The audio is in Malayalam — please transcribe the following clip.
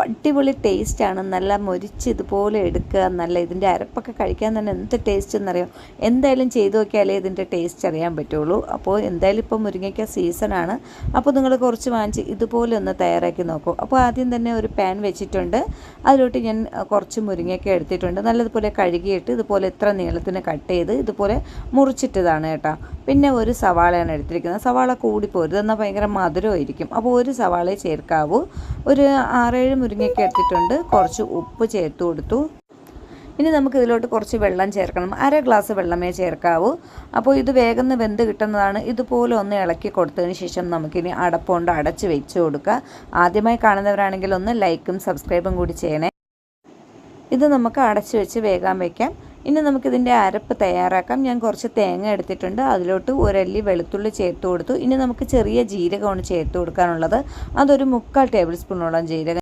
അടിപൊളി ടേസ്റ്റാണ്. നല്ല മൊരിച്ച് ഇതുപോലെ എടുക്കുക. നല്ല ഇതിൻ്റെ അരപ്പൊക്കെ കഴിക്കാൻ തന്നെ എന്ത് ടേസ്റ്റ് എന്നറിയാം. എന്തായാലും ചെയ്ത് നോക്കിയാലേ ഇതിൻ്റെ ടേസ്റ്റ് അറിയാൻ പറ്റുള്ളൂ. അപ്പോൾ എന്തായാലും ഇപ്പോൾ മുരിങ്ങയ്ക്ക സീസണാണ്. അപ്പോൾ നിങ്ങൾ കുറച്ച് വാങ്ങിച്ച് ഇതുപോലെ ഒന്ന് തയ്യാറാക്കി നോക്കൂ. അപ്പോൾ ആദ്യം തന്നെ ഒരു പാൻ വെച്ചിട്ടുണ്ട്. അതിലോട്ട് ഞാൻ കുറച്ച് മുരിങ്ങയ്ക്ക എടുത്തിട്ടുണ്ട്. നല്ലതുപോലെ കഴുകിയിട്ട് ഇതുപോലെ ഇത്ര നീളത്തിന് കട്ട് ചെയ്ത് ഇതുപോലെ മുറിച്ചിട്ടതാണ് കേട്ടോ. പിന്നെ ഒരു സവാളയാണ് എടുത്തിരിക്കുന്നത്. സവാള കൂടിപ്പോരുത്, എന്നാൽ ഭയങ്കര മധുരമായിരിക്കും. അപ്പോൾ ഒരു സവാളയെ ചേർക്കാവൂ. ഒരു 6-7 മുരിങ്ങയ്ക്ക എടുത്തിട്ടുണ്ട്. കുറച്ച് ഉപ്പ് ചേർത്ത് കൊടുത്തു. ഇനി നമുക്ക് ഇതിലോട്ട് കുറച്ച് വെള്ളം ചേർക്കണം. 1/2 ഗ്ലാസ് വെള്ളമേ ചേർക്കാവൂ. അപ്പോൾ ഇത് വേഗം വെന്ത് കിട്ടുന്നതാണ്. ഇതുപോലെ ഒന്ന് ഇളക്കി കൊടുത്തതിന് ശേഷം നമുക്കിനി അടപ്പുകൊണ്ട് അടച്ച് വെച്ച് കൊടുക്കുക. ആദ്യമായി കാണുന്നവരാണെങ്കിൽ ഒന്ന് ലൈക്കും സബ്സ്ക്രൈബും കൂടി ചെയ്യണേ. ഇത് നമുക്ക് അടച്ച് വെച്ച് വേഗം വയ്ക്കാം. ഇനി നമുക്കിതിൻ്റെ അരപ്പ് തയ്യാറാക്കാം. ഞാൻ കുറച്ച് തേങ്ങ എടുത്തിട്ടുണ്ട്. അതിലോട്ട് ഒരല്ലി വെളുത്തുള്ളി ചേർത്ത് കൊടുത്തു. ഇനി നമുക്ക് ചെറിയ ജീരകമാണ് ചേർത്ത് കൊടുക്കാനുള്ളത്. അതൊരു 3/4 ടേബിൾ സ്പൂണോളം ജീരകം